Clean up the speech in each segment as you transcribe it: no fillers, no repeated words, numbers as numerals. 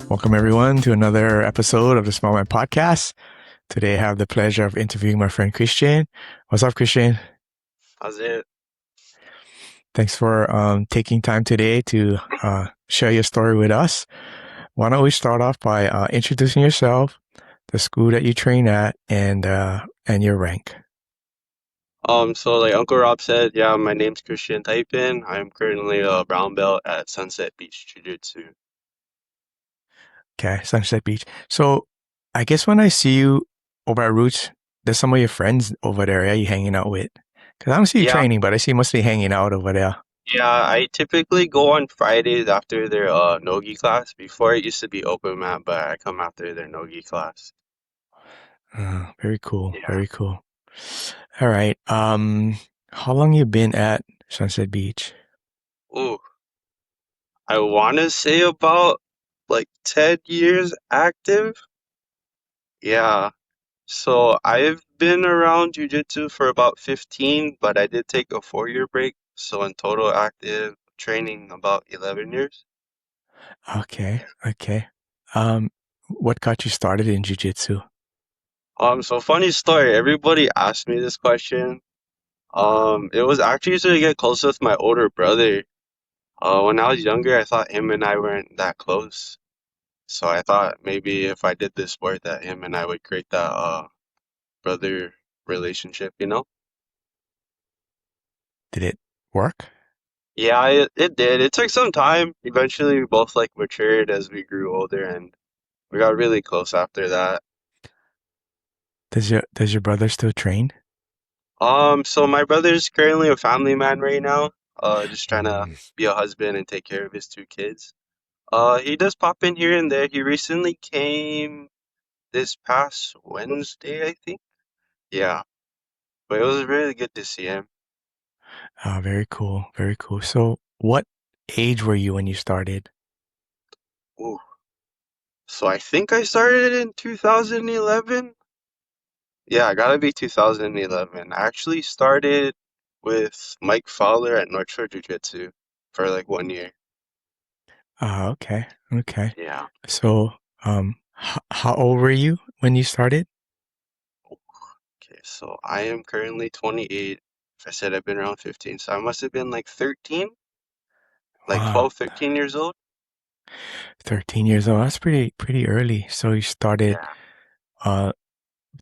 Welcome, everyone, to another episode of the Small Man Podcast. Today, I have the pleasure of interviewing my friend Christian. What's up, Christian? How's it? Thanks for taking time today to share your story with us. Why don't we start off by introducing yourself, the school that you train at, and your rank. So like Uncle Rob said, yeah, my name's Christian Taipin. I'm currently a brown belt at Sunset Beach Jiu Jitsu. Okay, Sunset Beach. So, I guess when I see you over at Roots, there's some of your friends over there, yeah, you hanging out with. Because I don't see you Yeah, training, but I see you mostly hanging out over there. yeah, I typically go on Fridays after their nogi class. Before it used to be open mat, but I come after their nogi class. Very cool. Yeah. Very cool. All right. How long you been at Sunset Beach? Ooh, I want to say about like 10 years active. Yeah. So I've been around jujitsu for about 15, but I did take a 4-year break. So in total active training about 11 years. Okay. Okay. Um, what got you started in jiu-jitsu? So funny story. Everybody asked me this question. It was actually to get close with my older brother. When I was younger, I thought him and I weren't that close. So I thought maybe if I did this sport that him and I would create that brother relationship, you know? Did it work? Yeah, it did. It took some time. Eventually, we both like matured as we grew older, and we got really close after that. Does your brother still train? So my brother's currently a family man right now. Just trying to Mm. be a husband and take care of his two kids. He does pop in here and there. He recently came this past Wednesday, I think. Yeah, but it was really good to see him. Very cool. Very cool. So, what age were you when you started? Ooh. So I think I started in 2011. Yeah, I gotta be 2011. I actually started with Mike Fowler at North Shore Jiu Jitsu for like 1 year. Okay. Okay. Yeah. So, how old were you when you started? Okay, so I am currently 28. If I said I've been around 15, so I must have been like 13, like Wow, 12, 13 years old. 13 years old. That's pretty early. So you started. Yeah. Uh,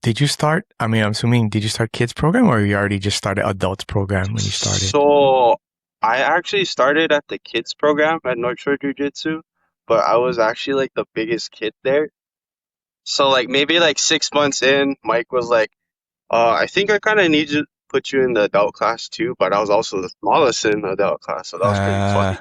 did you start? I mean, I'm assuming did you start kids program or you already just started adults program when you started? So I actually started at the kids program at North Shore Jiu Jitsu, but I was actually like the biggest kid there. So like maybe like 6 months in, Mike was like, I think I kind of need to put you in the adult class too, but I was also the smallest in the adult class, so that was pretty Uh, funny.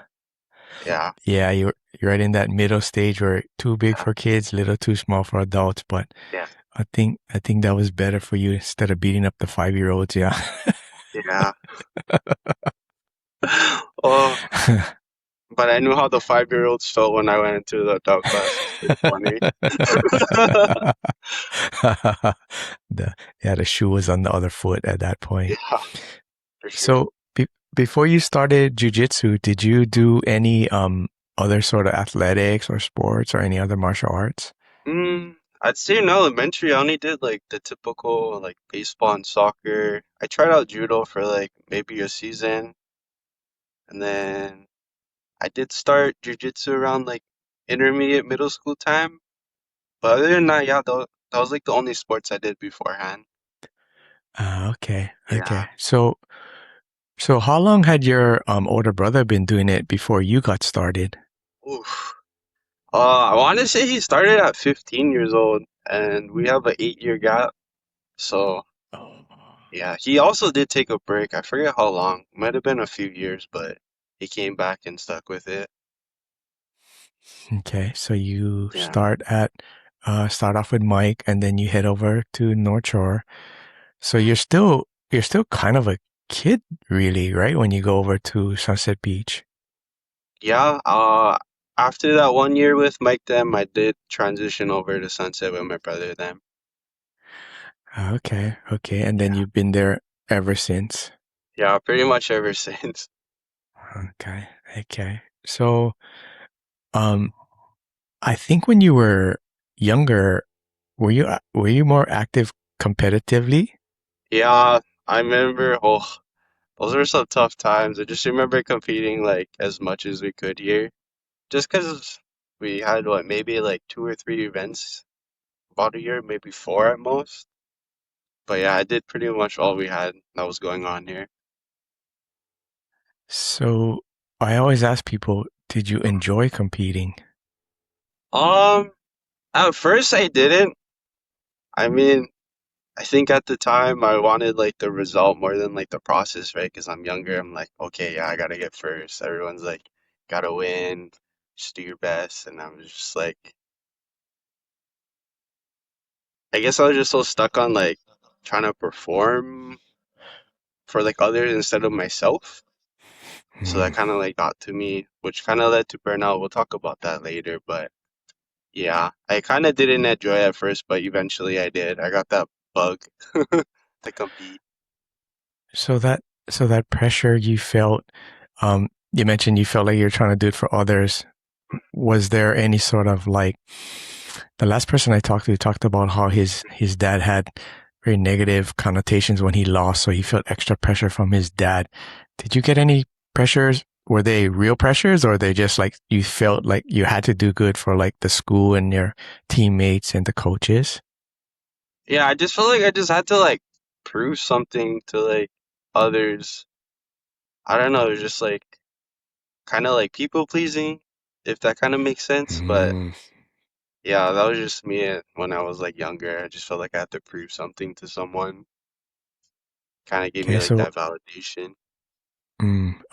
Yeah, yeah, you're right in that middle stage where too big yeah, for kids, little too small for adults. But yeah, I think that was better for you instead of beating up the 5-year-olds. Yeah. yeah. Oh, but I knew how the 5-year-olds felt when I went into the adult class. It's pretty funny. the yeah, the shoe was on the other foot at that point. Yeah, for sure. So before you started jujitsu, did you do any other sort of athletics or sports or any other martial arts? I'd say in elementary, I only did like the typical like baseball and soccer. I tried out judo for like maybe a season, and then I did start jujitsu around like intermediate middle school time. But other than that, yeah, that was like the only sports I did beforehand. Okay, Yeah. okay. So how long had your older brother been doing it before you got started? Oof. I want to say he started at 15 years old, and we have an 8-year gap. So Oh. yeah, he also did take a break. I forget how long. Might have been a few years, but he came back and stuck with it. Okay, so you Yeah. start off with Mike and then you head over to North Shore. So you're still kind of a kid really, right? When you go over to Sunset Beach. Yeah. After that 1 year with Mike, them, I did transition over to Sunset with my brother. Them. Okay, okay. And then Yeah. you've been there ever since. Yeah. Pretty much ever since. Okay, okay. So, um, I think when you were younger, were you more active competitively? Yeah, I remember. Oh, those were some tough times. I just remember competing like as much as we could here, just because we had what maybe like two or three events about a year, maybe four at most. But yeah, I did pretty much all we had that was going on here. So I always ask people, did you enjoy competing? Um, at first I didn't. I mean, I think at the time I wanted like the result more than like the process, right? Because I'm younger. I'm like, okay, yeah, I gotta get first. Everyone's like, gotta win, just do your best, and I'm just like, I guess I was just so stuck on like trying to perform for like others instead of myself. So Hmm. that kind of like got to me, which kind of led to burnout. We'll talk about that later, but yeah, I kind of didn't enjoy it at first, but eventually I did. I got that bug to compete. So that pressure you felt, you mentioned you felt like you're trying to do it for others. Was there any sort of like the last person I talked to talked about how his dad had very negative connotations when he lost, so he felt extra pressure from his dad. Did you get any pressures? Were they real pressures, or they just like you felt like you had to do good for like the school and your teammates and the coaches? Yeah, I just felt like I just had to like prove something to like others. I don't know, it was just like kind of like people pleasing, if that kind of makes sense. But Mm. yeah, that was just me when I was like younger. I just felt like I had to prove something to someone. Kind of gave me Okay, like so that validation.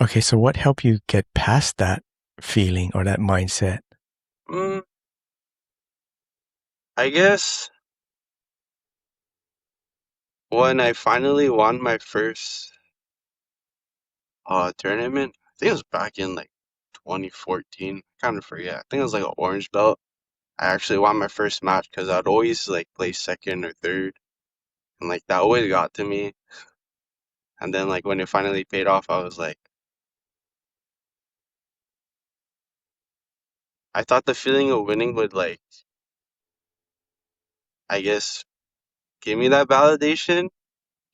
okay, so what helped you get past that feeling or that mindset? Mm, I guess when I finally won my first tournament, I think it was back in like 2014. Kind of forget. I think it was like an orange belt. I actually won my first match because I'd always like place second or third, and like that always got to me. And then like when it finally paid off, I was like, I thought the feeling of winning would like, I guess, give me that validation.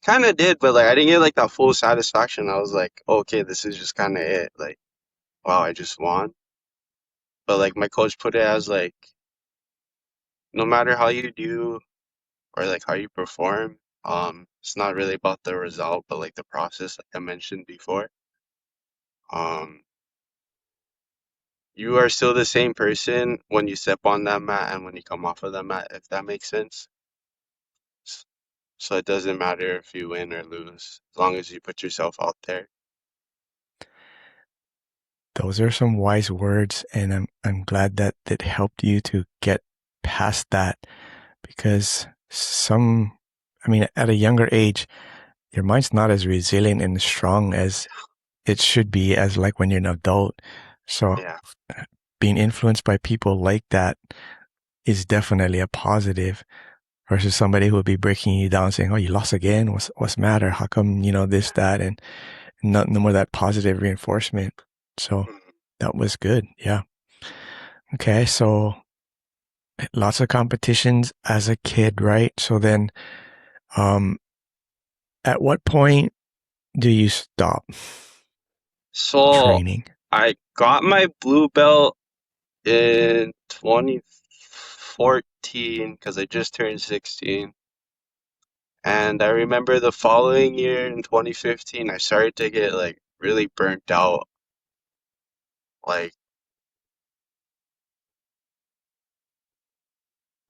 Kind of did, but like I didn't get like that full satisfaction. I was like, okay, this is just kind of it. Like, wow, I just won. But like my coach put it as like, no matter how you do or like how you perform, it's not really about the result, but like the process, like I mentioned before. Um, you are still the same person when you step on that mat and when you come off of that mat, if that makes sense. S- So it doesn't matter if you win or lose, as long as you put yourself out there. Those are some wise words, and I'm glad that it helped you to get past that because I mean, at a younger age, your mind's not as resilient and strong as it should be as like when you're an adult. So Yeah. being influenced by people like that is definitely a positive versus somebody who would be breaking you down saying, "Oh, you lost again. What's the matter? How come, this, that?" And not no more that positive reinforcement. So Mhm. that was good. Yeah. Okay. So lots of competitions as a kid, right? So then, um, at what point do you stop So training? I got my blue belt in 2014 because I just turned 16. And I remember the following year in 2015, I started to get like really burnt out. Like,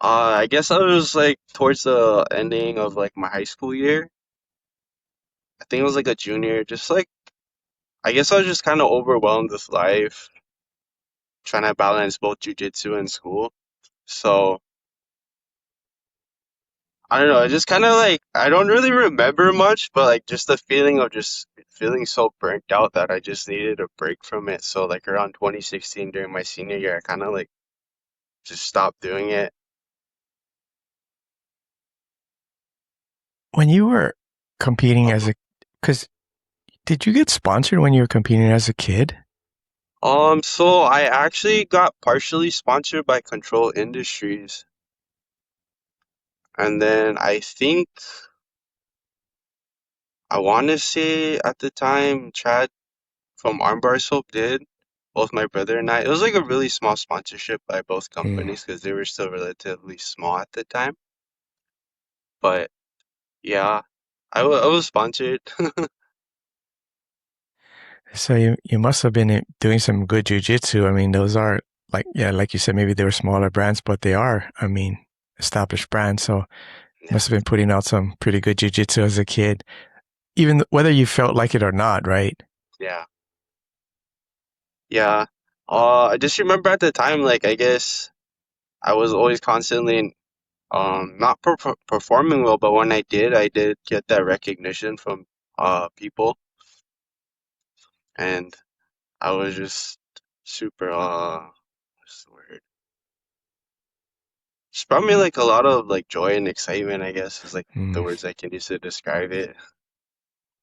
I guess I was like towards the ending of like my high school year. I think it was like a junior, just like, I guess I was just kind of overwhelmed with life, trying to balance both jujitsu and school. So, I don't know, I just kind of like, I don't really remember much, but like just the feeling of just feeling so burnt out that I just needed a break from it. So, like around 2016 during my senior year, I kind of like just stopped doing it. When you were competing as Uh, a, because did you get sponsored when you were competing as a kid? So I actually got partially sponsored by Control Industries, and then I think I want to say at the time Chad from Armbar Soap did, both my brother and I. It was like a really small sponsorship by both Mm. companies because they were still relatively small at the time. But yeah, I was sponsored. So you must have been doing some good jujitsu. I mean, those are like, yeah, like you said, maybe they were smaller brands, but they are, I mean, established brands. So Yeah, must have been putting out some pretty good jujitsu as a kid, even whether you felt like it or not, right? yeah, yeah. I just remember at the time, like I guess I was always constantly not performing well, but when I did get that recognition from people, and I was just super what's the word? It's brought me like a lot of like joy and excitement, I guess, is like the Mm. words I can use to describe it.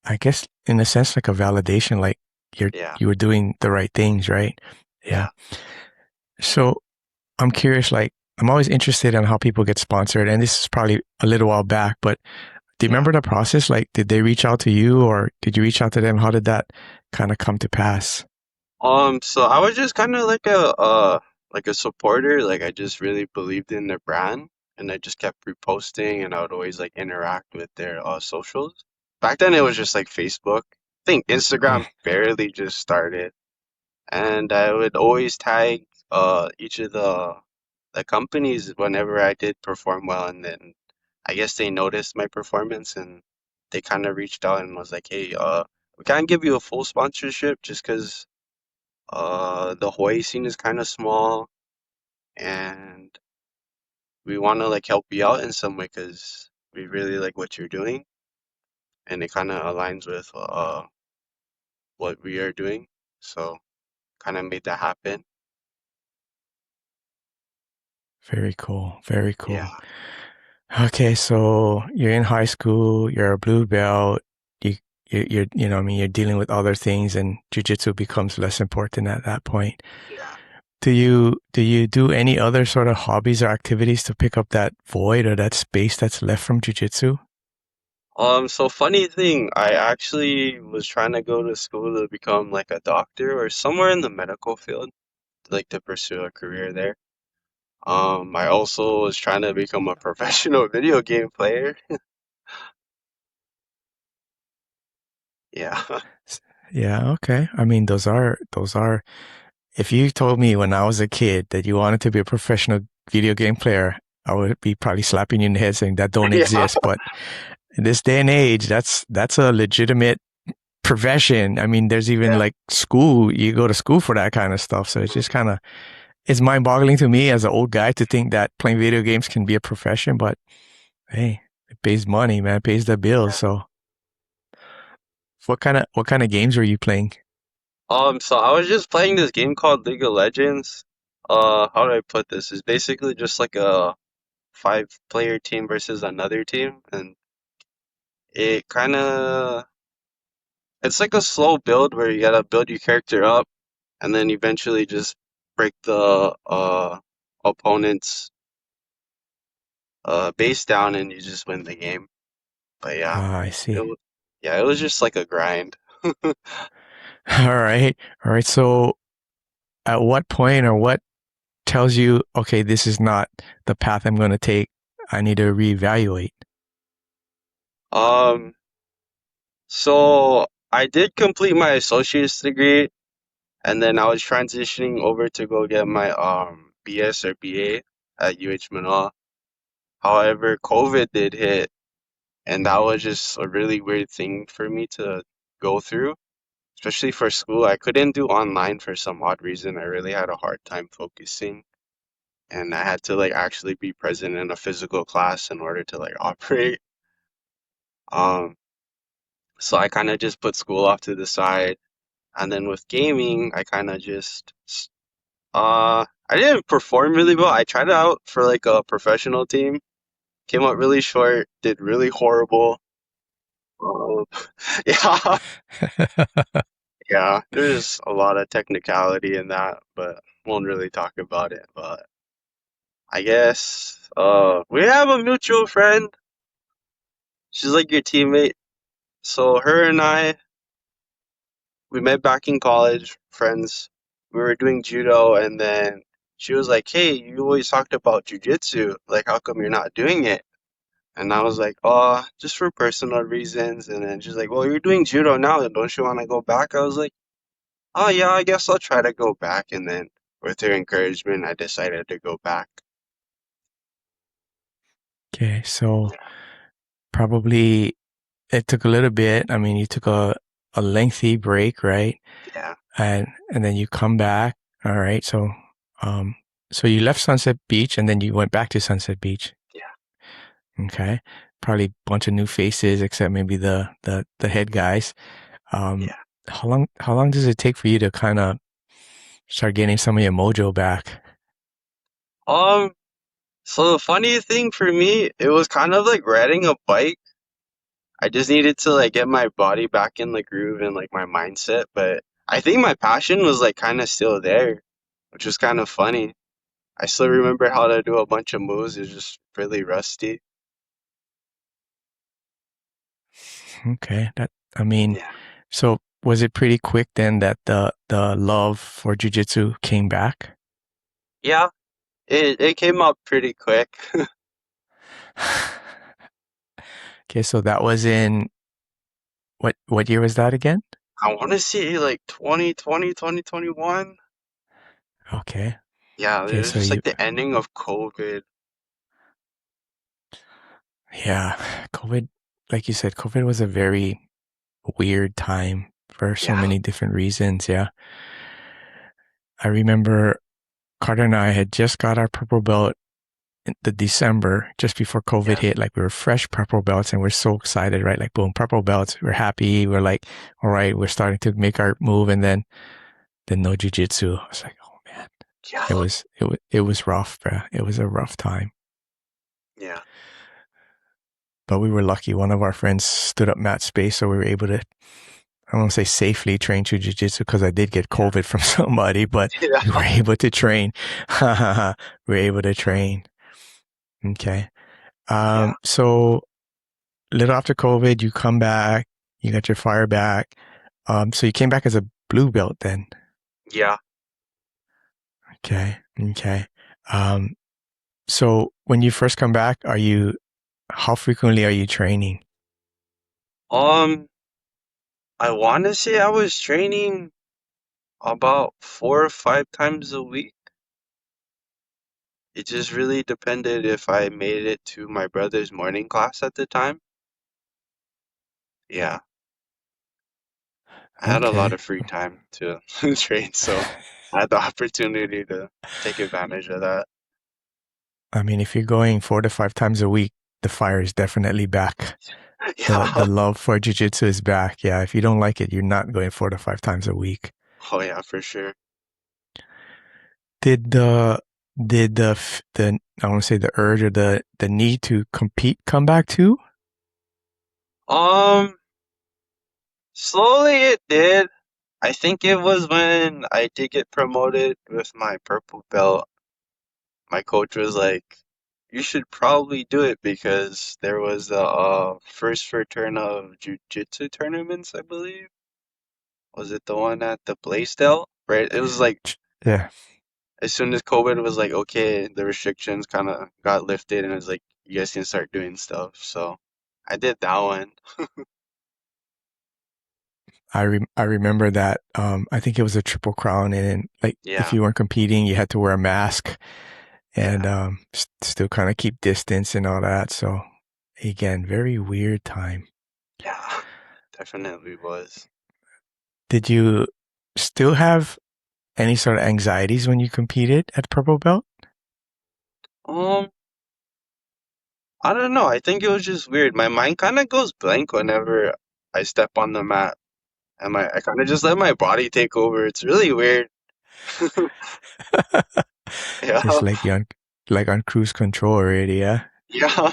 I guess in a sense, like a validation, like Yeah, you were doing the right things, right? Yeah. yeah, So I'm curious, like I'm always interested in how people get sponsored, and this is probably a little while back, but do you yeah. remember the process? Like, did they reach out to you, or did you reach out to them? How did that kind of come to pass? So I was just kind of like a supporter. Like I just really believed in their brand, and I just kept reposting, and I would always like interact with their socials. Back then, it was just like Facebook. I think Mm. Instagram barely just started, and I would always tag each of the companies whenever I did perform well, and then I guess they noticed my performance and they kind of reached out and was like, "Hey, we can't give you a full sponsorship just because the Hawaii scene is kind of small, and we want to like help you out in some way because we really like what you're doing, and it kind of aligns with what we are doing." So kind of made that happen. Very cool. Very Yeah, cool. Okay, so you're in high school, you're a blue belt, you you know, what I mean, you're dealing with other things, and jujitsu becomes less important at that point. yeah. Do you do any other sort of hobbies or activities to pick up that void or that space that's left from jujitsu? So funny thing, I actually was trying to go to school to become like a doctor or somewhere in the medical field, like to pursue a career there. I also was trying to become a professional video game player. Yeah. Yeah, okay. I mean, those are. If you told me when I was a kid that you wanted to be a professional video game player, I would be probably slapping you in the head saying that don't Yeah. exist. But in this day and age, that's a legitimate profession. I mean, there's even Yeah. like school. You go to school for that kind of stuff. So it's just kind of it's mind boggling to me as an old guy to think that playing video games can be a profession. But hey, it pays money, man. It pays the bills. So what kind of games are you playing? So I was just playing this game called League of Legends. How do I put this? It's basically just like a five-player team versus another team, and it kind of it's like a slow build where you gotta build your character up and then eventually just break the opponent's base down and you just win the game. But yeah, Ah, I it see. was, yeah, it was just like a grind. All right, all right. So at what point or what tells you, okay, this is not the path I'm going to take. I need to reevaluate. Um, so I did complete my associate's degree and then I was transitioning over to go get my BS or BA at UH Manoa. However, COVID did hit and that was just a really weird thing for me to go through. Especially for school, I couldn't do online for some odd reason. I really had a hard time focusing, and I had to like actually be present in a physical class in order to like operate. Um, so I kind of just put school off to the side, and then with gaming, I kind of just I didn't perform really well. I tried it out for like a professional team, came up really short, did really horrible. Um, yeah, Yeah, there's a lot of technicality in that, but won't really talk about it. But I guess we have a mutual friend. She's like your teammate. So her and I, we met back in college, friends. We were doing judo, and then she was like, "Hey, you always talked about jujitsu. Like, how come you're not doing it?" And I was like, "Oh, just for personal reasons." And then she's like, "Well, you're doing judo now, don't you want to go back?" I was like, "Oh yeah, I guess I'll try to go back." And then with her encouragement, I decided to go back. Okay, so probably it took a little bit. I mean, you took a lengthy break, right? Yeah, And then you come back. All right. Um so you left Sunset Beach and then you went back to Sunset Beach. yeah, Okay. Probably a bunch of new faces except maybe the head guys. Um yeah. how long does it take for you to kind of start getting some of your mojo back? Um, so the funny thing for me, it was kind of like riding a bike. I just needed to like get my body back in the groove and like my mindset, but I think my passion was like kind of still there, which was kind of funny. I still remember how to do a bunch of moves. It's just really rusty. Okay. That I mean, Yeah. so was it pretty quick then that the love for jujitsu came back? Yeah, it came up pretty quick. Okay, so that was in what year was that again? I want to say like 2020, 2021. Okay. Yeah, it Okay, was so just you like the ending of COVID. yeah, COVID, like you said, COVID was a very weird time for so Yeah, many different reasons. Yeah. I remember Carter and I had just got our purple belt in the December just before COVID yeah, hit. Like we were fresh purple belts and we're so excited, right? Like boom, purple belts. We're happy. We're like, all right, we're starting to make our move. And then no jujitsu. I was like, oh man, yeah, it was rough, bruh. It was a rough time. yeah, But we were lucky. One of our friends stood up mat space, so we were able to, I don't want to say safely train to jiu-jitsu because I did get yeah, COVID from somebody, but yeah, we were able to train. We were able to train. Okay. yeah, So a little after COVID, you come back, you got your fire back. So you came back as a blue belt then. yeah. Okay. Okay. Um, so when you first come back, how frequently are you training? Um, I want to say I was training about 4 or 5 times a week. It just really depended if I made it to my brother's morning class at the time. Yeah, I had a lot Okay. of free time to train, so I had the opportunity to take advantage of that. I mean, if you're going 4 to 5 times a week, the fire is definitely back. The Yeah. love for jujitsu is back. Yeah, if you don't like it, you're not going 4 to 5 times a week. Oh yeah, for sure. Did the I want to say the urge or the need to compete come back too? Um, Slowly it did. I think it was when I did get promoted with my purple belt. My coach was like, "You should probably do it because there was a first return of jiu-jitsu tournaments, I believe. Was it the one at the Blaisdell? Right? It was like Yeah, as soon as COVID was like, okay, the restrictions kind of got lifted, and it was like, you guys can start doing stuff. So I did that one. I remember that. I think it was a triple crown, and like if Yeah, you weren't competing, you had to wear a mask and yeah, still kind of keep distance and all that. So again, very weird time. yeah, definitely was. Did you still have any sort of anxieties when you competed at purple belt? Um, I don't know. I think it was just weird. My mind kind of goes blank whenever I step on the mat, and I kind of just let my body take over. It's really weird. Just Yeah, like on cruise control already, yeah. yeah.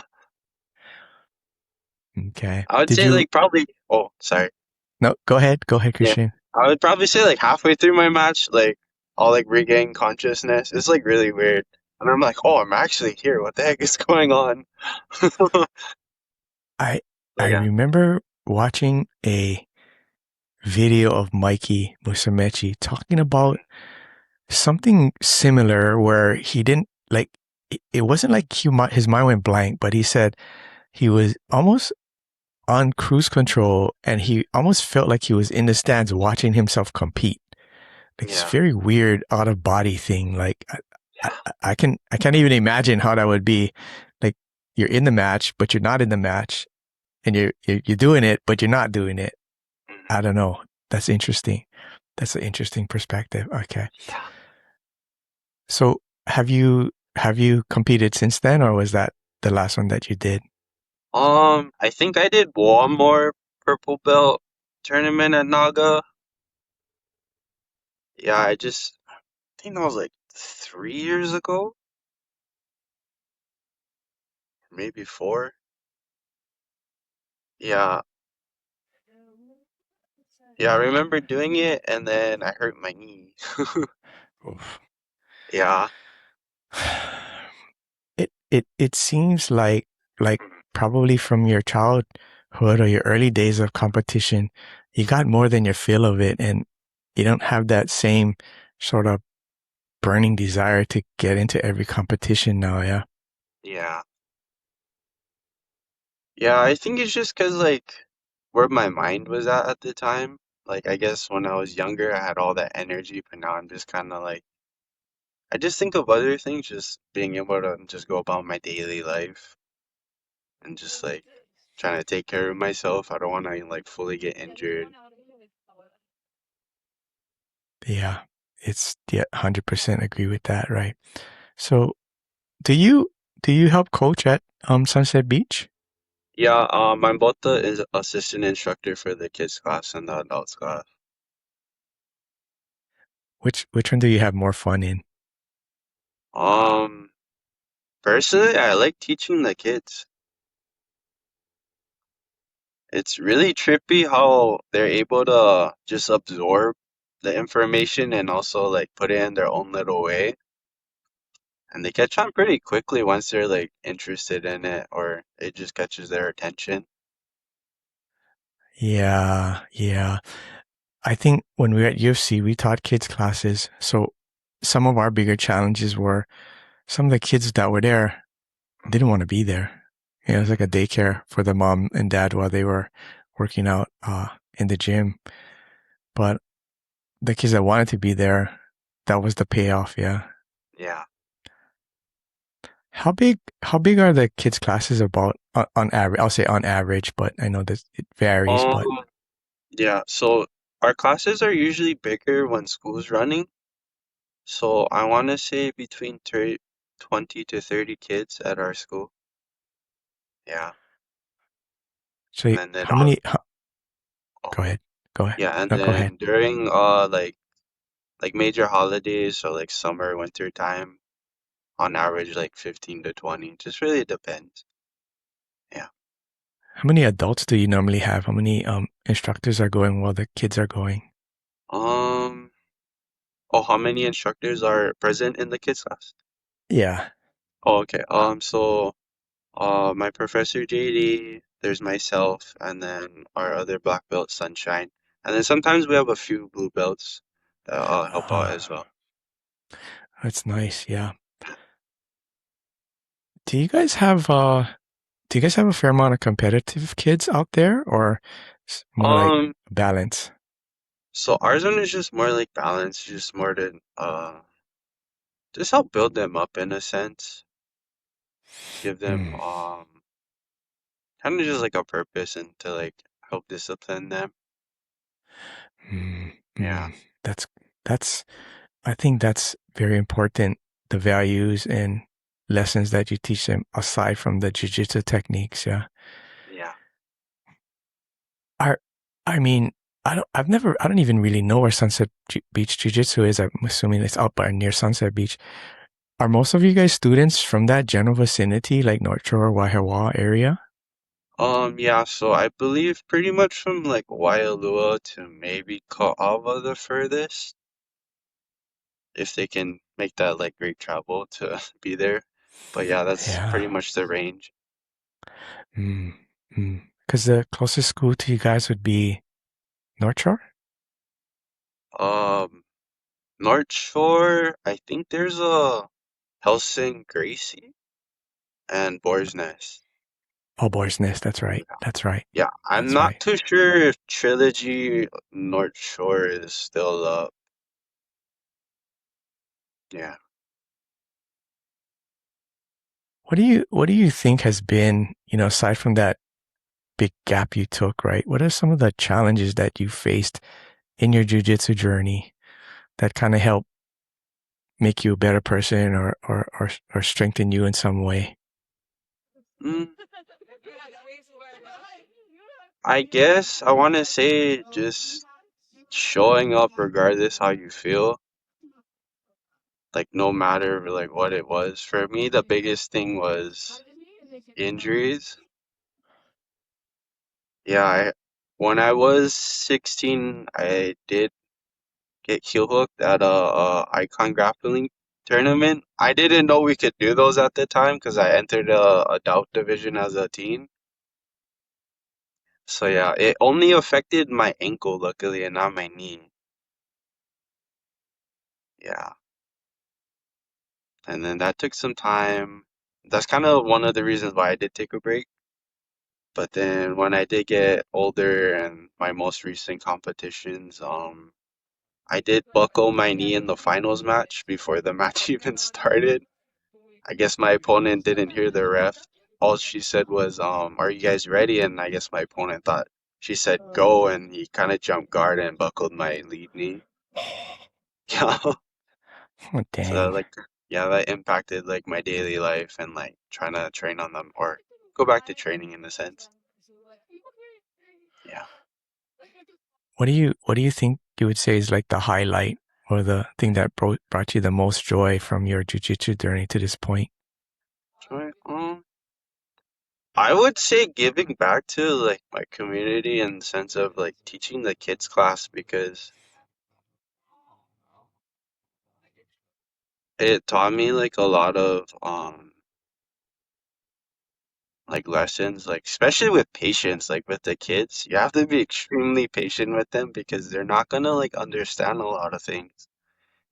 Okay. I would Did say you? like probably. Oh, sorry. No, go ahead. Go ahead, Yeah, Christian. I would probably say like halfway through my match, like I'll like regain consciousness. It's like really weird. And I'm like, oh, I'm actually here. What the heck is going on? I But I yeah, remember watching a video of Mikey Musumeci talking about something similar where he didn't like it wasn't like his mind went blank, but he said he was almost on cruise control and he almost felt like he was in the stands watching himself compete. Like it's yeah, very weird out of body thing. Like I, yeah. I can't even imagine how that would be. Like you're in the match, but you're not in the match, and you're doing it, but you're not doing it. Mhm. I don't know. That's interesting. That's an interesting perspective. Okay. Yeah. So have you competed since then, or was that the last one that you did? I think I did one more purple belt tournament at Naga. Yeah, I think that was like 3 years ago, maybe four. Yeah, yeah, I remember doing it and then I hurt my knee. Oof. Yeah. It seems like probably from your childhood or your early days of competition, you got more than your fill of it, and you don't have that same sort of burning desire to get into every competition now. Yeah. Yeah. Yeah, I think it's just 'cause like where my mind was at the time. Like I guess when I was younger, I had all that energy, but now I'm just kind of like I just think of other things, just being able to just go about my daily life and just like trying to take care of myself. I don't want to like fully get injured. Yeah. It's yeah, 100% agree with that, right? So, do you do you help coach at Sunset Beach? Yeah, I'm both the assistant instructor for the kids class and the adults class. Which one do you have more fun in? Um, Personally, I like teaching the kids. It's really trippy how they're able to just absorb the information and also like put it in their own little way. And they catch on pretty quickly once they're like interested in it or it just catches their attention. Yeah, yeah. I think when we were at UFC, we taught kids classes. So some of our bigger challenges were some of the kids that were there didn't want to be there. It was like a daycare for the mom and dad while they were working out in the gym. But the kids that wanted to be there, that was the payoff. Yeah. Yeah. How big are the kids classes about on average? I'll say on average, but I know that it varies. Um, But yeah, so our classes are usually bigger when school's running. So I want to say between 30, 20 to 30 kids at our school. Yeah. so And then how many? oh, Go ahead. Go ahead. yeah, and No, go ahead. then during like major holidays, so like summer, winter time, on average like 15 to 20. Just really depends. Yeah. How many adults do you normally have? How many instructors are going while the kids are going? Um, oh, how many instructors are present in the kids class? Yeah. Oh, okay. So my professor JD, there's myself, and then our other black belt, Sunshine. And then sometimes we have a few blue belts that help out as well. That's nice. Yeah. Do you guys have do you guys have a fair amount of competitive kids out there, or more like Um, balance? so ours one is just more like balance, just more to just help build them up in a sense, give them Hmm. kind of just like a purpose and to like help discipline them. Hmm. Yeah, Hmm. That's that's I think that's very important. The values and lessons that you teach them aside from the jiu-jitsu techniques. Yeah. yeah. Are I mean, I don't even really know where Beach Jiu Jitsu is. I'm assuming it's up by near Sunset Beach. Are most of you guys students from that general vicinity, like North Shore, Waihawa area? Yeah, so I believe pretty much from like Waialua to maybe Ka'ava the furthest, if they can make that like great travel to be there. But yeah, that's Yeah. pretty much the range. Mm, mm. Because the closest school to you guys would be North Shore? Um, North Shore, I think there's a Helsing Gracie and Boar's Nest. Oh, Boar's Nest. That's right. That's right. Yeah, I'm That's not right. too sure if Trilogy North Shore is still up. Yeah. What do you think has been, aside from that big gap you took, right? What are some of the challenges that you faced in your jujitsu journey that kind of help make you a better person or strengthen you in some way? Mm, I guess I want to say just showing up regardless how you feel, like no matter like what it was. For me, the biggest thing was injuries. Yeah, when I was 16, I did get heel hooked at a icon grappling tournament. I didn't know we could do those at the time because I entered a adult division as a teen. So yeah, it only affected my ankle luckily and not my knee. Yeah. And then that took some time. That's kind of one of the reasons why I did take a break. But then when I did get older and my most recent competitions, I did buckle my knee in the finals match before the match even started. I guess my opponent didn't hear the ref. All she said was, "Are you guys ready?" And I guess my opponent thought she said go, and he kind of jumped guard and buckled my lead knee. Yeah. Oh, So that dang. like yeah, that impacted like my daily life and like trying to train on them or go back to training in a sense. Yeah. What do you think you would say is like the highlight or the thing that brought you the most joy from your jujitsu journey to this point? Try, I would say giving back to like my community in the sense of like teaching the kids class because it taught me like a lot of like lessons like especially with patience like with the kids you have to be extremely patient with them because they're not gonna like understand a lot of things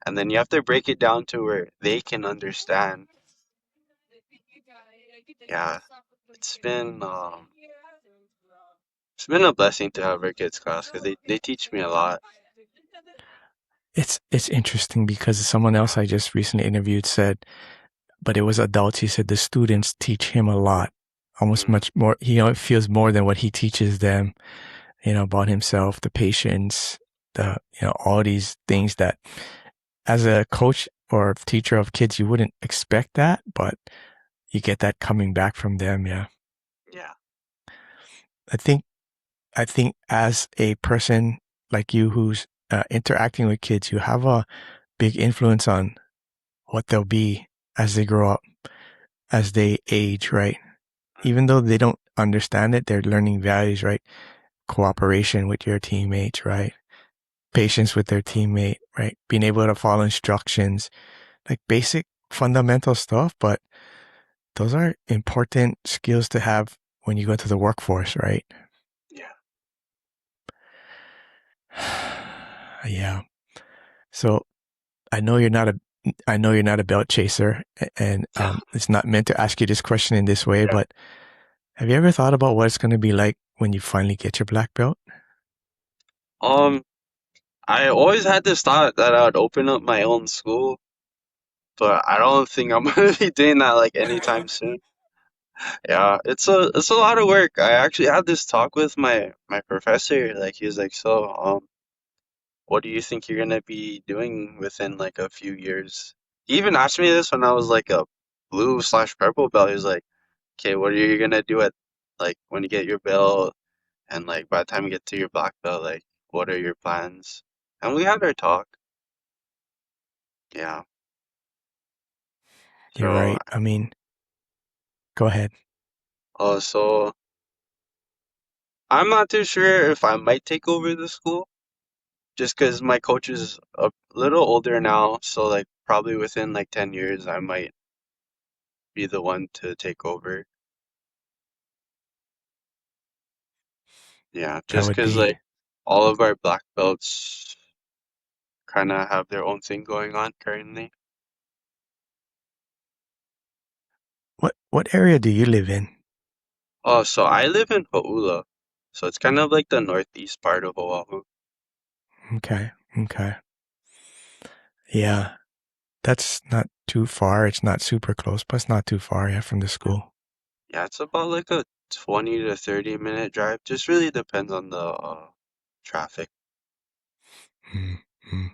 and then you have to break it down to where they can understand. Yeah, it's been um it's been a blessing to have our kids class because they teach me a lot. It's interesting because someone else I just recently interviewed said, but it was adults. He said the students teach him a lot, almost Mm, much more. It feels more than what he teaches them. About himself, the patience, all these things that as a coach or teacher of kids, you wouldn't expect that, but you get that coming back from them. Yeah. yeah. I think, I think as a person like you who's interacting with kids, you have a big influence on what they'll be as they grow up, as they age, right? Even though they don't understand it, they're learning values, right? Cooperation with your teammates, right? Patience with their teammate, right? Being able to follow instructions, like basic fundamental stuff, but those are important skills to have when you go into the workforce, right? Yeah. Yeah. So I know you're not a belt chaser, and Yeah. it's not meant to ask you this question in this way, Yeah. but have you ever thought about what it's going to be like when you finally get your black belt? um I always had this thought that I would open up my own school, but I don't think I'm gonna be doing that like anytime soon. Yeah, it's a lot of work. I actually had this talk with my professor. Like he was like, "So, what do you think you're gonna be doing within like a few years?" He even asked me this when I was like a blue/purple belt. He was like, "Okay, what are you gonna do at like when you get your belt and like by the time you get to your black belt, like what are your plans?" And we had our talk. Yeah. You're So, right. I mean, go ahead. so I'm not too sure if I might take over the school, just because my coach is a little older now. So like probably within like 10 years, I might be the one to take over. Yeah, That just would because be like all of our black belts kind of have their own thing going on currently. what area do you live in? Oh, so I live in Hauula, so it's kind of like the northeast part of Oahu. Okay. Okay. Yeah. That's not too far. It's not super close, but it's not too far, yeah, from the school. Yeah, it's about like a 20 to 30-minute drive. Just really depends on the traffic. Mm-hmm.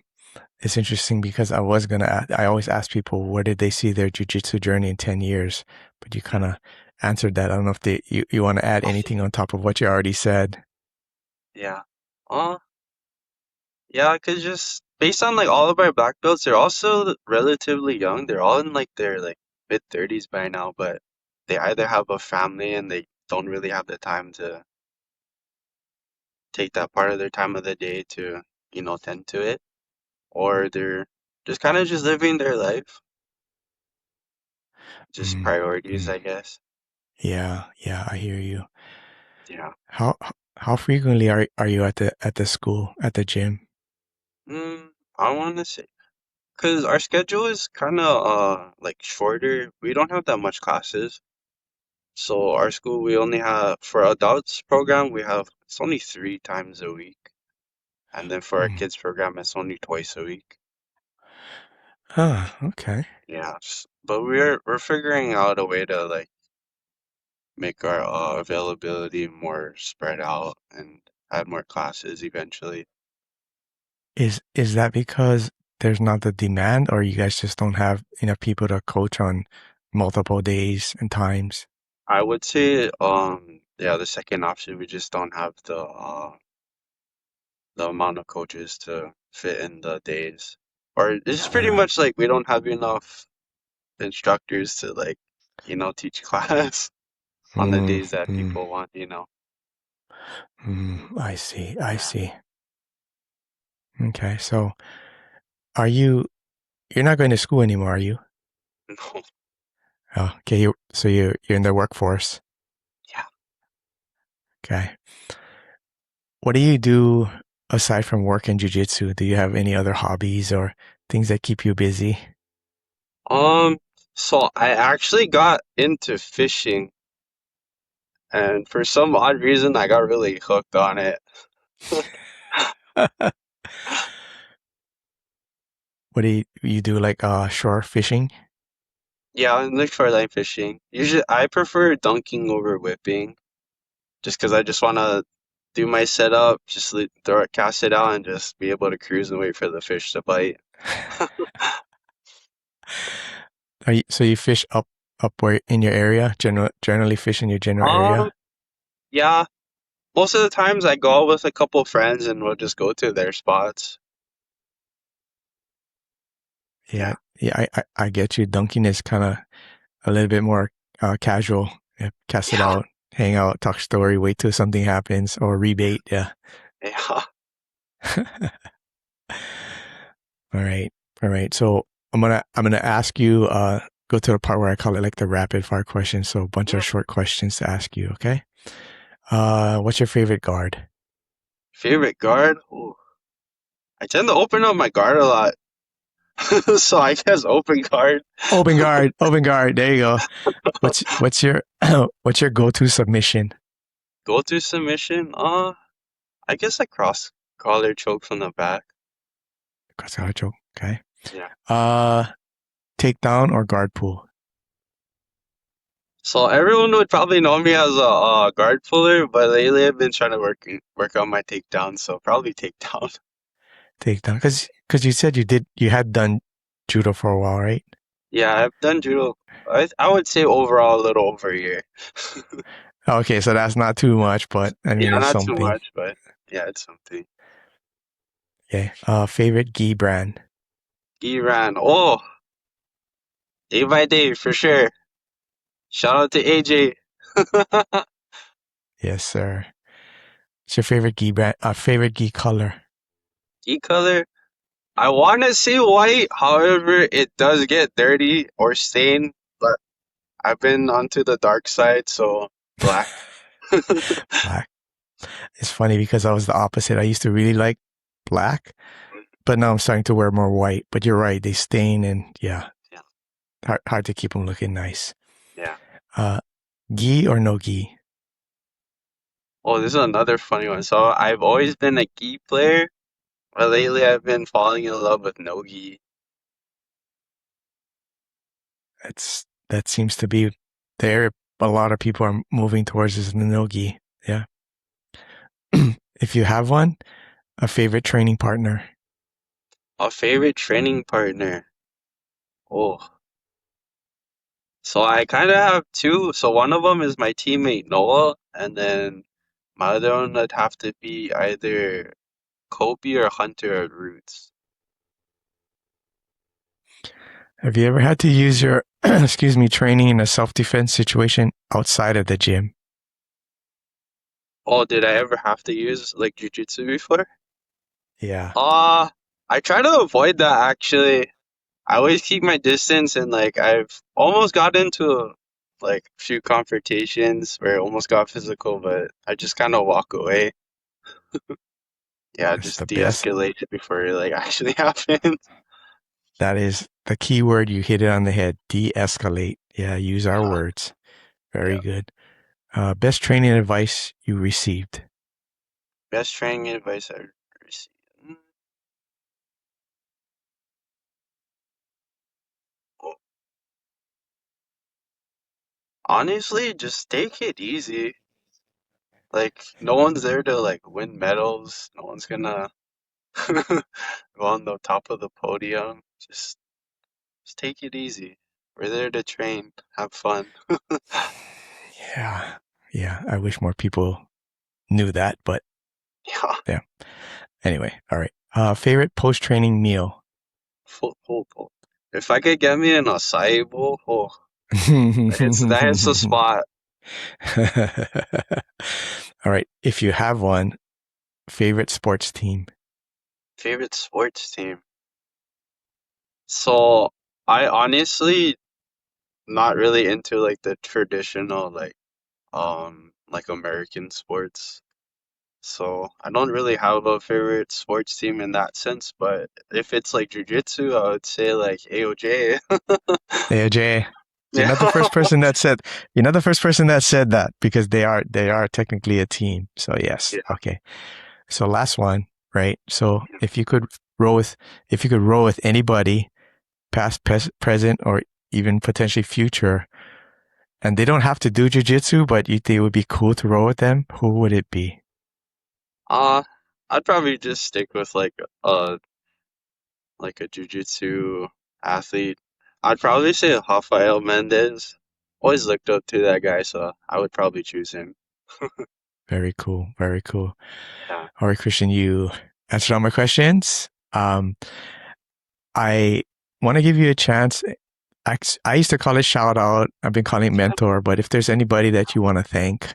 It's interesting because I always ask people where did they see their jujitsu journey in 10 years, but you kind Mm. of answered that. I don't know if you want to add anything on top of what you already said. Yeah. Uh, yeah, cause just based on like all of our black belts, they're also relatively young. They're all in like their like mid 30s by now, but they either have a family and they don't really have the time to take that part of their time of the day to, tend to it, or they're just kind of just living their life, just Mm, priorities, mm. I guess. Yeah, yeah, I hear you. Yeah. How how frequently are you at the school, at the gym? I want to say, because our schedule is kind of like shorter. We don't have that much classes. So our school, we only have for adults program, we have it's only 3 times a week, and then for our Mm. kids program, it's only twice a week. Ah, okay. Yeah, but we're figuring out a way to like make our availability more spread out and add more classes eventually. Is that because there's not the demand, or you guys just don't have enough people to coach on multiple days and times? I would say, yeah, the second option, we just don't have the amount of coaches to fit in the days. Or it's just pretty Ah, much like we don't have enough instructors to like, teach class on the mm, days that mm, people want. I see. I Yeah. see. Okay, so are you're not going to school anymore, are you? No. Oh, okay, so you're in the workforce. Yeah. Okay. What do you do aside from work and jujitsu? Do you have any other hobbies or things that keep you busy? Um, so I actually got into fishing and for some odd reason I got really hooked on it. What do you do like shore fishing? Yeah, I look for line fishing. Usually I prefer dunking over whipping just because I just want to do my setup, just throw it, cast it out, and just be able to cruise and wait for the fish to bite. So you fish up where in your area? Generally fish in your general Um, area? yeah, most of the times I go out with a couple friends and we'll just go to their spots. Yeah, Yeah, yeah, I get you. Dunking is kind of a little bit more casual. Yeah, cast it yeah, out, hang out, talk story, wait till something happens, or rebait. Yeah. yeah. All right. All right. So I'm gonna ask you go to the part where I call it like the rapid fire questions. So a bunch of Mm. short questions to ask you, okay? What's your favorite guard? Favorite guard? Ooh, I tend to open up my guard a lot, so I guess open guard. Open guard, open guard. There you go. What's your what's your go-to submission? Go to submission. I guess a cross collar choke from the back. Cross choke. Okay. Yeah. Uh, takedown or guard pull? So everyone would probably know me as a guard puller, but lately I've been trying to work on my takedown, so probably takedown. Takedown, because you said you had done judo for a while, right? Yeah, I've done judo. I would say overall a little over a year. Okay, so that's not too much, but I mean Yeah, it's not too something. much, but yeah, it's something. Okay. Favorite gi brand? Iran. Oh, day by day for sure. Shout out to AJ. Yes, sir. What's your favorite gi brand? Favorite gi color? Key color. I want to say white, however, it does get dirty or stained, but I've been onto the dark side, so black. Black. It's funny because I was the opposite. I used to really like black, but now I'm starting to wear more white. But you're right, they stain and yeah, Yeah, hard to keep them looking nice. yeah. Uh, gi or no gi? Oh, this is another funny one. So I've always been a gi player, but lately I've been falling in love with no gi. That seems to be there. A lot of people are moving towards is the no gi. Yeah. If you have one, a favorite training partner. A favorite training partner. Oh, so I kind of have two. So one of them is my teammate Noah, and then my other one would have to be either Kobe or Hunter at Roots. Have you ever had to use your, excuse me, training in a self-defense situation outside of the gym? Oh, did I ever have to use like jujitsu before? Yeah, Uh, I try to avoid that actually. I always keep my distance and like I've almost got into like a few confrontations where it almost got physical, but I just kind of walk away. Yeah, that's just the best. de-escalate it before it like actually happens. That is the key word. You hit it on the head. De-escalate. Yeah, use our Yeah, words. Very yeah. good. Best training advice you received. Best training advice I received. Mm, oh, honestly, just take it easy. Like no one's there to like win medals. No one's gonna go on the top of the podium. Just take it easy. We're there to train, have fun. Yeah, yeah. I wish more people knew that, but Yeah, yeah. Anyway, all right. Favorite post-training meal. full. If I could get me an acai bowl, oh, that's the spot. All right. If you have one, favorite sports team. Favorite sports team. So I honestly not really into like the traditional like American sports. So I don't really have a favorite sports team in that sense, but if it's like jujitsu, I would say like AOJ. Hey, Jay, you're Yeah. not the first person that said you're not the first person that said that because they are technically a team. So yes, Yeah. okay. So last one, right? So row with if you could row with anybody, past, present, or even potentially future, and they don't have to do jujitsu, but you think it would be cool to row with them, who would it be? Uh, I'd probably just stick with like a jujitsu athlete. I'd probably say Rafael Mendez. Always looked up to that guy, so I would probably choose him. Very cool. Very cool. Yeah. All right, Christian, you answered all my questions. I want to give you a chance. I used to call it shout out. I've been calling it mentor, but if there's anybody that you want to thank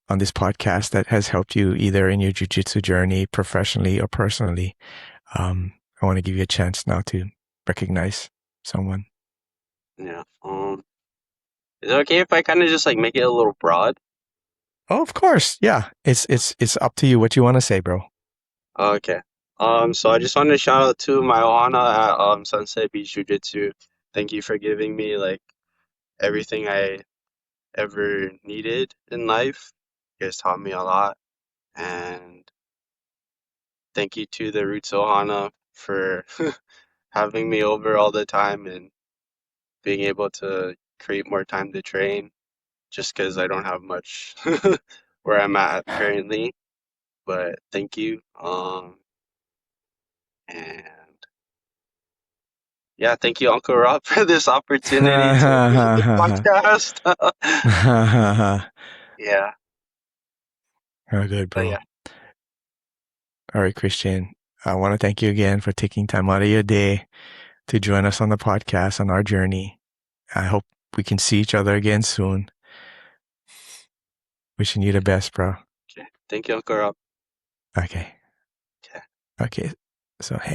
on this podcast that has helped you either in your jujitsu journey, professionally or personally, I want to give you a chance now to recognize someone. Yeah. Is it okay if I kind of just like make it a little broad? Oh, of course. Yeah. It's up to you what you want to say, bro. Okay. So I just wanted to shout out to my Ohana at Sunset Beach Jiu Jitsu. Thank you for giving me like everything I ever needed in life. You guys taught me a lot. And thank you to the Roots Ohana for having me over all the time and being able to create more time to train just because I don't have much where I'm at currently. But thank you. And yeah, thank you, Uncle Rob, for this opportunity to be on the podcast. Yeah, Oh, good, but yeah, bro. All right, Christian. I want to thank you again for taking time out of your day to join us on the podcast on our journey. I hope we can see each other again soon. Wishing you the best, bro. okay. Thank you, Uncle Rob. Okay. Okay. Okay. So, hey.